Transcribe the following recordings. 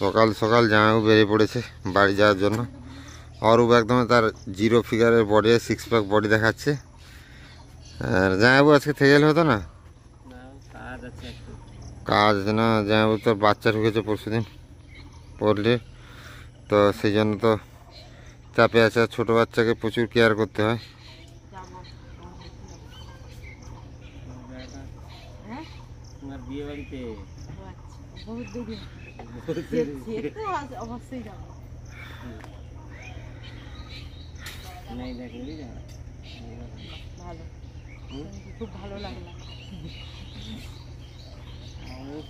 সকাল সকাল জামাইবাবু বেরিয়ে পড়েছে বাড়ি যাওয়ার জন্য। অরূপ একদম তার জিরো ফিগারের বডি, সিক্স প্যাক বডি দেখাচ্ছে। আর জামাইবাবু আজকে থেকে গেলে হতো না? কাজ না, জামাইবাবু তো বাচ্চা ঢুকেছে পরশুদিন পড়লে, তো সেই জন্য তো চাপে আছে। ছোটো বাচ্চাকে প্রচুর কেয়ার করতে হয়। বিয়ে বাড়িতে অবশ্যই যাবো। ভালো, খুব ভালো লাগলো।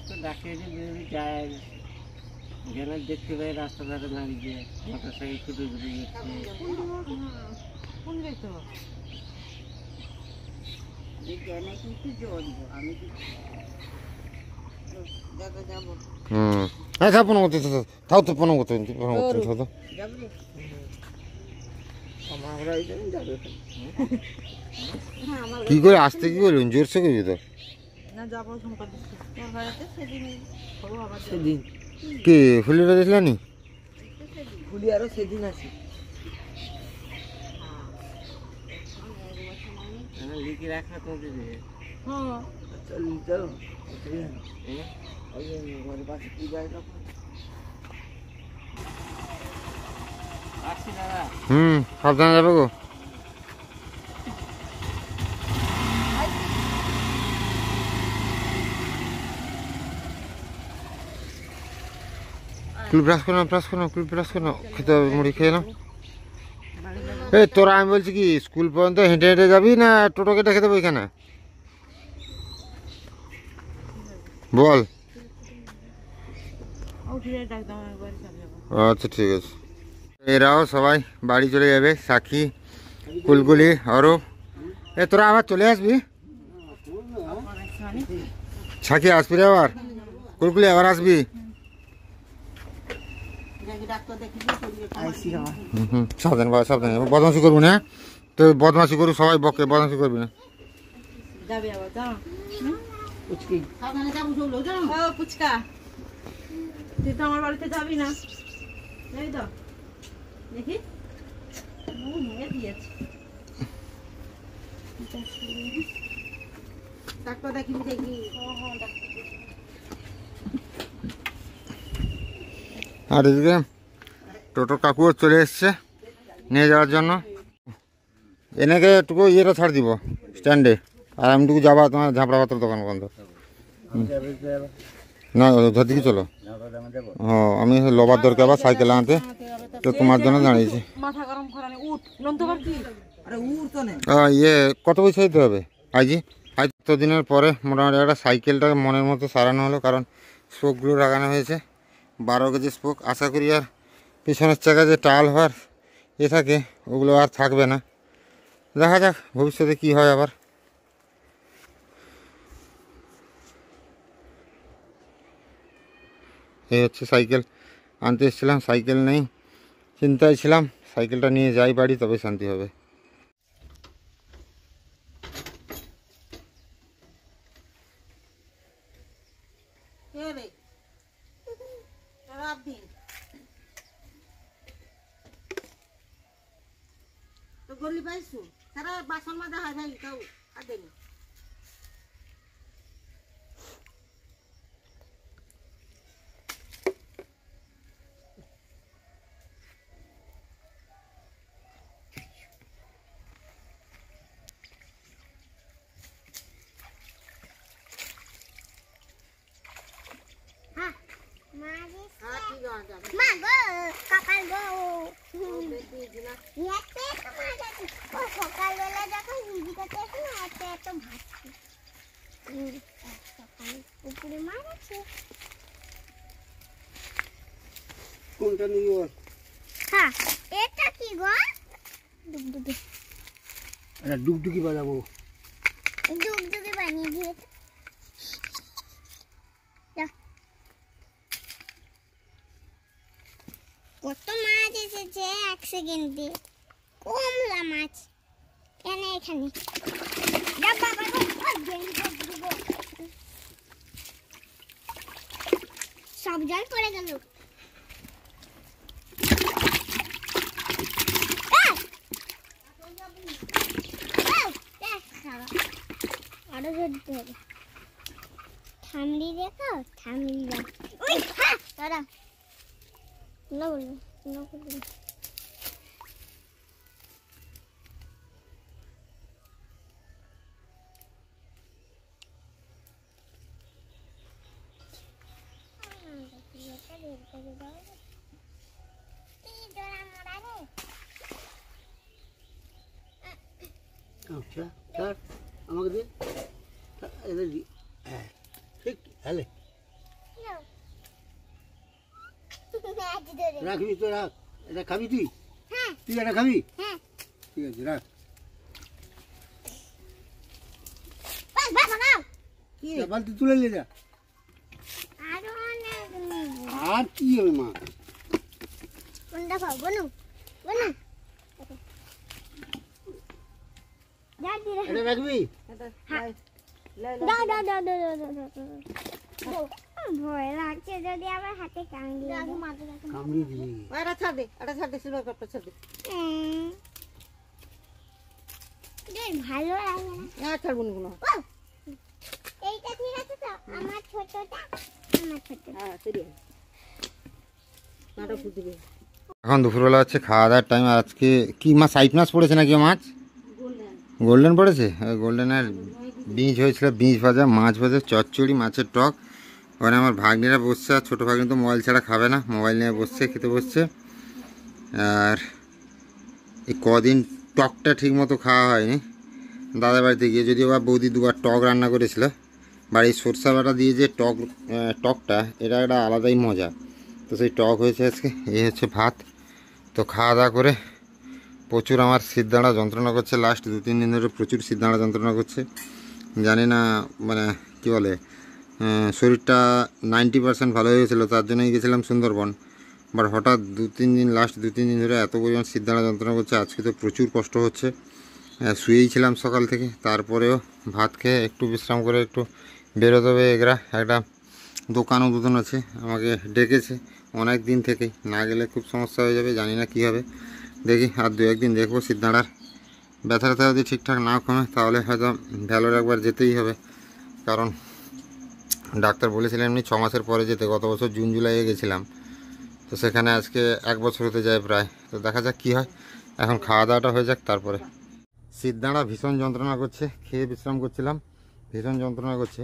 তো ডাকিয়েছে যায়, গেলে দেখতে পাই রাস্তা ধারে দাঁড়িয়ে মোটর সাইকেল ছুটে ছুটে যাচ্ছে। কোন যেত কিন্তু জড়বো আমি যাবো। হ্যাঁ থাক, পনেরো করতে থাও তো, পনেরো করতে তো কি করে আসতে, কি করবেন জোরসে করবি তো? সেদিন কি হুলিটা দেখলানি? হুলি আরো সেদিন আছে। লিখে রাখা তো চলো ঘরের পাশে কি যায় তখন আসছি দাদা। সাবধানে যাবে গো। ব্রাশ করো না, ব্রাশ করো না, ব্রাশ করো না, খেতে হবে, মুড়ি খেয়ে নাও। এই তোরা, আমি বলছি কি স্কুল পর্যন্ত হেঁটে হেঁটে যাবি না টোটো কেটে খেতে হবে এখানে? বল। আচ্ছা ঠিক আছে। এরাও সবাই বাড়ি চলে যাবে, সাক্ষী, কুলকুলি, অরূপ। তোরা আবার চলে আসবি? সাক্ষী আসবি রে আবার? কুলকুলি আবার আসবি? সাবধান বাবা, সাবধান, বদমাশি করবি না তো, বদমাশি করবি সবাই বকে, বদমাশি করবি না। পুচকা তুই তো আমার বাড়িতে যাবি না, তাই তো? দেখি ডাক্তার দেখিবি, দেখি। আর এদিকে টোটো কাকুও চলে এসছে নিয়ে যাওয়ার জন্য। এনেকে একটু ইয়েটা ছাড় দিব স্ট্যান্ডে, আর আমি টুকু যাবা তোমার ঝাপড়া পাত্র দোকান পর্যন্ত। না ধর দিকে চলো। হ্যাঁ আমি লোবার দরকার আবার সাইকেল আনতে, তো তোমার জন্য দাঁড়িয়েছি। ইয়ে কত পয়সা দিতে হবে আজই? আজ তো দিনের পরে মোটামুটি একটা সাইকেলটাকে মনের মতো সারানো হলো, কারণ স্পোকগুলো লাগানো হয়েছে 12 কেজি স্পোক। আশা করি আর পিছনের চাকা যে টাল হওয়ার থাকে ওগুলো আর থাকবে না। দেখা যাক ভবিষ্যতে কি হয়। আবার এই হচ্ছে সাইকেল আনতে এসেছিলাম, সাইকেল নেই, চিন্তায় ছিলাম সাইকেলটা নিয়ে যাই বাড়ি, তবে শান্তি হবে। গলি পাইছো তারা বাসন মাজা হয় ভাই, তাও আগে সকালবেলা যখন হিন্দিটাতে আছে না, এত এত ভাসছে উপরে মাছ আছে। কোনটা নিয়ে? হ্যাঁ এটা কি গো? ডুগডুগি। এটা ডুগডুগি বাজাবো। ডুগডুগি বানিয়ে দিয়েছে। কত মাছ এসেছে 1 সেকেন্ডে, কমলা মাছ। এনে এখানে সব জল পড়ে গেল। দিতে হবে। থামড়ি দেখো, থামড়ি দেখ। ওই হ্যাঁ দাঁড়া, না বলবো, না বলবো। আচ্ছা স্যার আমাকে দে, এটা দি। হ্যাঁ ঠিক হ্যালে রাখবি তো, রাখ। এটা খাবি তুই? হ্যাঁ তুই এটা খাবি? হ্যাঁ, ঠিক আছে রাখ। বাস বাস বাগাও। যা, বালতি তুলে নিয়ে যা। আরো অনেক নেবো। আর কি হবে মা? কোনটা খাও? বনু বনু যা দিলে। এটা রাখবি? দাও দাও দাও দাও দাও দাও দাও দাও। ভয় লাগছে যদি আমার হাতে কামড়ে দেয়। কামড়িয়ে দিবি। এটা ছাড় দে, এটা ছাড় দে, সিলভার কাপটা ছাড় দে। ভালো লাগে না। হ্যাঁ ছাড়বো না কোনো। ও, এইটা ঠিক আছে তো? আমার ছোটটা, আমার ছোটটা। হ্যাঁ সরি, নাটা ফুল দিবে। এখন দুপুরবেলা হচ্ছে খাওয়া দাওয়ার টাইম। আর আজকে কি মাছ, সাইট মাছ পড়েছে নাকি মাছ? গোল্ডেন পড়েছে। গোল্ডেনের বীজ হয়েছিল, বীজ ভাজা, মাছ ভাজা, চচ্চড়ি, মাছের টক। ওখানে আমার ভাগ্নিরা বসছে, আর ছোটো ভাগ্নি তো মোবাইল ছাড়া খাবে না, মোবাইল নিয়ে বসছে, খেতে বসছে। আর এই কদিন টকটা ঠিক মতো খাওয়া হয়নি। দাদার বাড়িতে গিয়ে, যদিও বা বৌদি দুবার টক রান্না করেছিল, বাড়ির সরষা বাটা দিয়ে যে টকটা, এটা একটা আলাদাই মজা। তো সেই টক হয়েছে আজকে। এই হচ্ছে ভাত। তো খাওয়া দাওয়া করে প্রচুর আমার সিদ্ধাড়া যন্ত্রণা করছে, লাস্ট 2-3 দিন ধরে প্রচুর সিদ্ধাড়া যন্ত্রণা করছে। জানি না মানে কি বলে, শরীরটা 90% ভালো হয়ে গেছিলো, তার জন্যই গেছিলাম সুন্দরবন। বাট হঠাৎ লাস্ট 2-3 দিন ধরে এত পরিমাণ সিদ্ধাড়া যন্ত্রণা করছে। আজকে তো প্রচুর কষ্ট হচ্ছে। শুয়েই ছিলাম সকাল থেকে, তারপরেও ভাত খেয়ে একটু বিশ্রাম করে একটু বেরোতে হবে। এগরা একটা দোকান উদ্বোধন আছে, আমাকে ডেকেছে অনেক দিন থেকেই। না গেলে খুব সমস্যা হয়ে যাবে, জানি না কী হবে। দেখি আর 2-1 দিন দেখবো। সিদ্ধাড়ার ব্যথা ব্যথা যদি ঠিকঠাক না কমে তাহলে হয়তো ভ্যালোর একবার যেতেই হবে, কারণ ডাক্তার বলেছিলেন এমনি 6 মাসের পরে যেতে। গত বছর জুন জুলাইয়ে গেছিলাম, তো সেখানে আজকে 1 বছর হতে যায় প্রায়। তো দেখা যাক কী হয়। এখন খাওয়া দাওয়াটা হয়ে যাক তারপরে। সিদ্ধাড়া ভীষণ যন্ত্রণা করছে, খেয়ে বিশ্রাম করছিলাম, ভীষণ যন্ত্রণা করছে।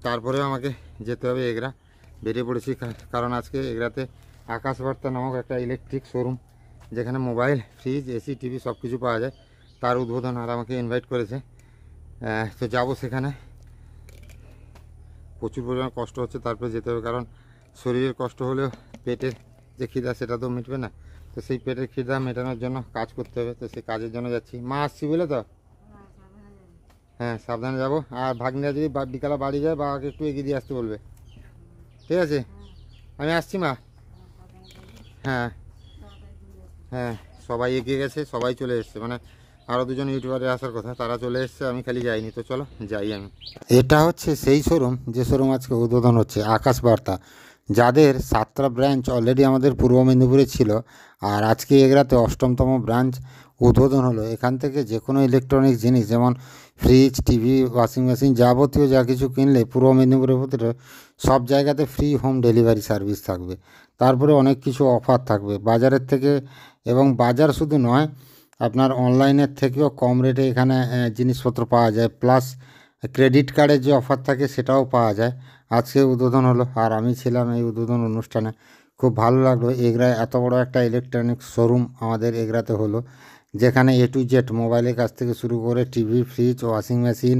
তারপরেও আমাকে যেতে হবে এগরা। বেরিয়ে পড়েছি, কারণ আজকে এগরাতে আকাশ বার্তা নামক একটা ইলেকট্রিক শোরুম, যেখানে মোবাইল, ফ্রিজ, এসি, টিভি সব কিছু পাওয়া যায়, তার উদ্বোধন। আর আমাকে ইনভাইট করেছে, তো যাব সেখানে। প্রচুর পরিমাণ কষ্ট হচ্ছে, তারপরে যেতে হবে, কারণ শরীরের কষ্ট হলেও পেটের যে খিদা সেটা তো মিটবে না। তো সেই পেটের খিদা মেটানোর জন্য কাজ করতে হবে, তো সেই কাজের জন্য যাচ্ছি। মা আসছি বলে তো? হ্যাঁ সাবধানে যাবো। আর ভাগ্নিরা যদি বিকালে বাড়ি যায়, বাবাকে একটু এগিয়ে দিয়ে আসতে বলবে, ঠিক আছে? আমি আসছি মা। হ্যাঁ হ্যাঁ, সবাই এগিয়ে গেছে, সবাই চলে এসছে। মানে আরও 2জন ইউটিউবারে আসার কথা, তারা চলে এসছে, আমি খালি যাইনি। তো চলো যাই আমি। এটা হচ্ছে সেই শোরুম, যে শোরুম আজকে উদ্বোধন হচ্ছে, আকাশ বার্তা, যাদের 7টা ব্রাঞ্চ অলরেডি আমাদের পূর্ব মেদিনীপুরে ছিল। আর আজকে এগরাতে 8মতম ব্রাঞ্চ উদ্বোধন হলো। এখান থেকে যে কোনো ইলেকট্রনিক্স জিনিস, যেমন ফ্রিজ, টিভি, ওয়াশিং মেশিন, যাবতীয় যা কিছু কিনলে পূর্ব মেদিনীপুরের ভিতরে সব জায়গাতে ফ্রি হোম ডেলিভারি সার্ভিস থাকবে। তারপরে অনেক কিছু অফার থাকবে বাজারের থেকে, এবং বাজার শুধু নয়, আপনার অনলাইনের থেকেও কম রেটে এখানে জিনিসপত্র পাওয়া যায়। প্লাস ক্রেডিট কার্ডের যে অফার থাকে সেটাও পাওয়া যায়। আজকে উদ্বোধন হলো, আর আমি ছিলাম এই উদ্বোধন অনুষ্ঠানে। খুব ভালো লাগলো। এগরায় এত বড় একটা ইলেকট্রনিক্স শোরুম আমাদের এগরাতে হলো, যেখানে A to Z মোবাইলের কাছ থেকে শুরু করে টিভি, ফ্রিজ, ওয়াশিং মেশিন,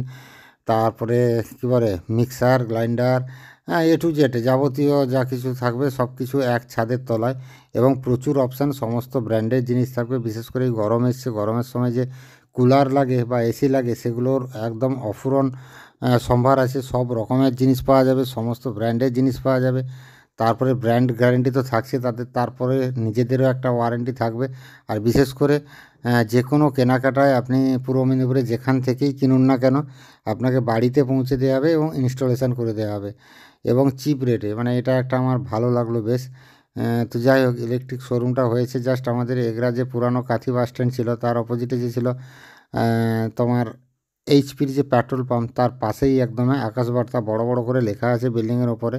তারপরে কী বলে মিক্সার, গ্রাইন্ডার, হ্যাঁ A to Z যাবতীয় যা কিছু থাকবে সব কিছু এক ছাদের তলায়। এবং প্রচুর অপশান, সমস্ত ব্র্যান্ডের জিনিস থাকবে। বিশেষ করে এই গরম এসছে, গরমের সময় যে কুলার লাগে বা এসি লাগে, সেগুলোর একদম অফুরন সম্ভার আছে। সব রকমের জিনিস পাওয়া যাবে, সমস্ত ব্র্যান্ডের জিনিস পাওয়া যাবে। তারপরে ব্র্যান্ড গ্যারেন্টি তো থাকছে তাদের, তারপরে নিজেদেরও একটা ওয়ারেন্টি থাকবে। আর বিশেষ করে যে কোনো কেনাকাটায় আপনি পূর্ব মেদিনীপুরে যেখান থেকেই কিনুন না কেন, আপনাকে বাড়িতে পৌঁছে দেওয়া হবে এবং ইনস্টলেশন করে দেওয়া হবে, এবং চিপ রেটে। মানে এটা একটা আমার ভালো লাগলো বেশ। তো যাই হোক, ইলেকট্রিক শোরুমটা হয়েছে জাস্ট আমাদের এগরা যে পুরানো কাঁথি বাস স্ট্যান্ড ছিল, তার অপোজিটে যে ছিল তোমার এইচপির যে পেট্রোল পাম্প তার পাশেই একদম আকাশ বার্তা বড় বড় করে লেখা আছে বিল্ডিংয়ের ওপরে।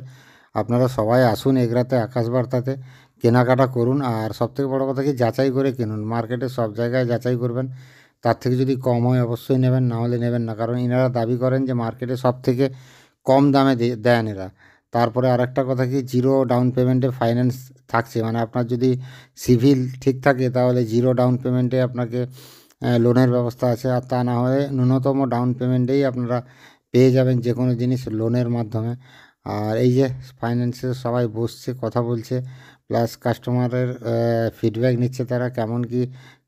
আপনারা সবাই আসুন এগরাতে আকাশ বার্তাতে, কেনাকাটা করুন। আর সবথেকে বড় কথা কি, যাচাই করে কিনুন। মার্কেটে সব জায়গায় যাচাই করবেন, তার থেকে যদি কম হয় অবশ্যই নেবেন, না হলে নেবেন না। কারণ এনারা দাবি করেন যে মার্কেটে সব থেকে কম দামে দেন এরা। তারপরে আরেকটা কথা কি, জিরো ডাউন পেমেন্টে ফাইন্যান্স থাকছে, মানে আপনার যদি সিভিল ঠিক থাকে তাহলে জিরো ডাউন পেমেন্টে আপনাকে লোনের ব্যবস্থা আছে। আর তা না হলে ন্যূনতম ডাউন পেমেন্টেই আপনারা পেয়ে যাবেন যে কোনো জিনিস লোনের মাধ্যমে। আর এই যে ফাইন্যান্সে সবাই বসছে, কথা বলছে, প্লাস কাস্টমারের ফিডব্যাক নিচ্ছে, তারা কেমন কি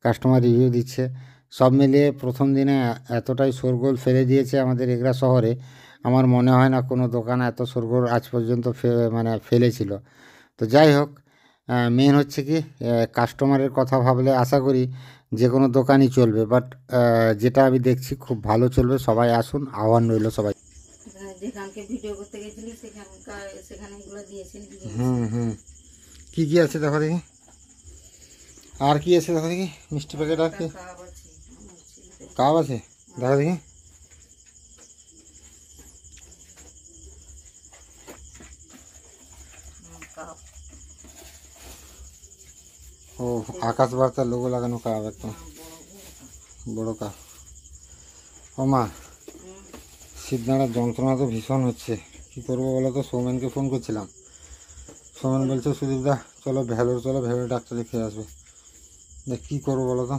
কাস্টমার রিভিউ দিচ্ছে। সব মিলিয়ে প্রথম দিনে এতটাই শোরগোল ফেলে দিয়েছে আমাদের এগরা শহরে, আমার মনে হয় না কোনো দোকান এত শোরগোল আজ পর্যন্ত মানে ফেলেছিল। তো যাই হোক, মেন হচ্ছে কি, কাস্টমারের কথা ভাবলে আশা করি যে কোনো দোকানই চলবে। বাট যেটা আমি দেখছি খুব ভালো চলবে। সবাই আসুন, আহ্বান রইল সবাই। যেখানকে ভিডিও করতে গেছিলি সেখানে এগুলো দিয়েছেন। হুম, কী কী আছে দেখো দেখি, আর কি আছে দেখো দেখি, মিষ্টি প্যাকেট আর কি কাপ আছে দেখো দেখি। ও আকাশ বার্তার লোগো লাগানো কাপ, একদম বড় কাপ। ও মা, শীতনাড়ার যন্ত্রণা তো ভীষণ হচ্ছে, কী করবো বলো তো। সৌমেনকে ফোন করছিলাম, সৌমেন বলছে সুদীপদা চলো ভ্যালোর, চলো ভ্যালোর ডাক্তার দেখিয়ে আসবে। দেখ কী করবো বলো তো।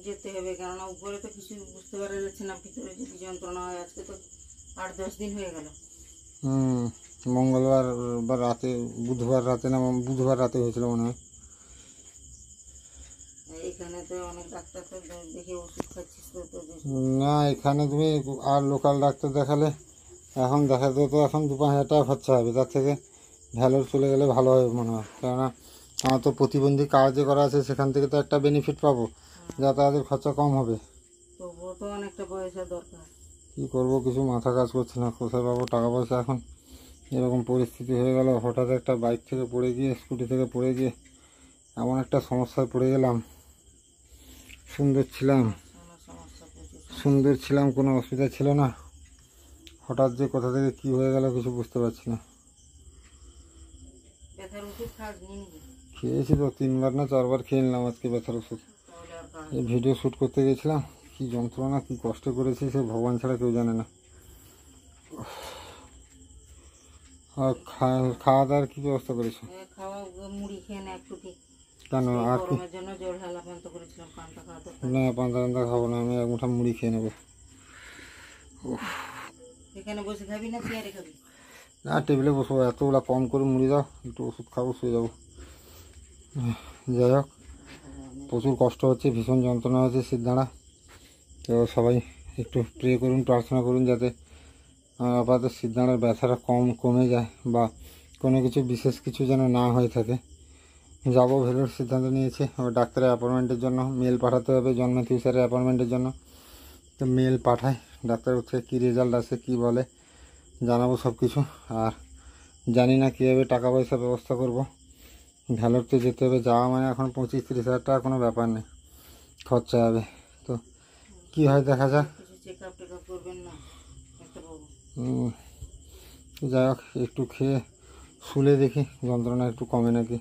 যেতে হবে, কেননা উপরে তো কিছু বুঝতে পারা যাচ্ছে না ভিতরে যদি যন্ত্রণা হয়। আজকে তো 8-10 দিন হয়ে গেল। মঙ্গলবার বা রাতে, বুধবার রাতে না, বুধবার রাতে হয়েছিল মনে হয়। এখানে তো অনেক ডাক্তার তো দেখে ওষুধ খাচ্ছিস তো। না এখানে তুমি আর লোকাল ডাক্তার দেখালে, এখন দেখাতে তো এখন 2-5 হাজার টাকা খরচা হবে, তার থেকে ভ্যালোর চলে গেলে ভালো হবে মনে হয়। কেননা আমার তো প্রতিবন্ধী কার্ড যে করা আছে, সেখান থেকে তো একটা বেনিফিট পাবো, যাতায়াতের খরচা কম হবে। তবুও তো অনেকটা পয়সা দরকার। কী করবো, কিছু মাথা কাজ করছে না, কোথায় পাবো টাকা পয়সা। এখন এরকম পরিস্থিতি হয়ে গেল, হঠাৎ একটা বাইক থেকে পড়ে গিয়ে, স্কুটি থেকে পড়ে গিয়ে এমন একটা সমস্যায় পড়ে গেলাম। সুন্দর ছিলাম, কোনো অসুবিধা ছিল না, হঠাৎ যে কোথা থেকে কী হয়ে গেল কিছু বুঝতে পারছি না। ব্যথার ওষুধ খাস নি নাকি? খেয়েছি তো 3বার না 4বার খেয়ে নিলাম আজকে ব্যথার ওষুধ। তাহলে আর খাস এই ভিডিও শ্যুট করতে গেছিলাম, কী যন্ত্রণা, কী কষ্ট করেছি সে ভগবান ছাড়া কেউ জানে না। আর খাওয়া দাওয়ার কী ব্যবস্থা করেছো? খাওয়া মুড়ি খেয়ে না একটু ঠিক। কেন আর কি? গরমের জন্য জল ঢালা পান্ত করেছিলাম, পান্তা খাওয়াতে। না পান্তা টান্তা খাবো না, আমি এক মুঠা মুড়ি খেয়ে নেবো। এখানে বসে খাবি না চেয়ারে খাবি? না টেবিলে বসবো, এতগুলা কম করে মুড়ি দাও, একটু ওষুধ খাবো, শুয়ে যাবো। যাই হোক, প্রচুর কষ্ট হচ্ছে, ভীষণ যন্ত্রণা হচ্ছে শীতনাড়া। তো সবাই একটু প্রে করুন, প্রার্থনা করুন যাতে আপাতত শীতনাড়ার ব্যথাটা কমে যায়, বা কোনো কিছু বিশেষ কিছু যেন না হয়ে থাকে। যাবো ভেলোর সিদ্ধান্ত নিয়েছি। আবার ডাক্তারের অ্যাপয়েন্টমেন্টের জন্য মেল পাঠাতে হবে, জন্মথিউ স্যারের অ্যাপয়েন্টমেন্টের জন্য। তো মেল পাঠাই, ডাক্তার হচ্ছে কী রেজাল্ট আসে, কী বলে জানাবো সব কিছু। আর জানি না কীভাবে টাকা পয়সার ব্যবস্থা করব। ভ্যালোর তো যেতে হবে, যাওয়া মানে এখন 25-30 হাজার টাকা কোনো ব্যাপার নেই, খরচা হবে। তো কী হয় দেখা যাক। কিছু চেক আপ টেক আপ করবেন না ডাক্তারবাবু? যাই হোক, একটু খেয়ে শুলে দেখি যন্ত্রণা একটু কমে নাকি।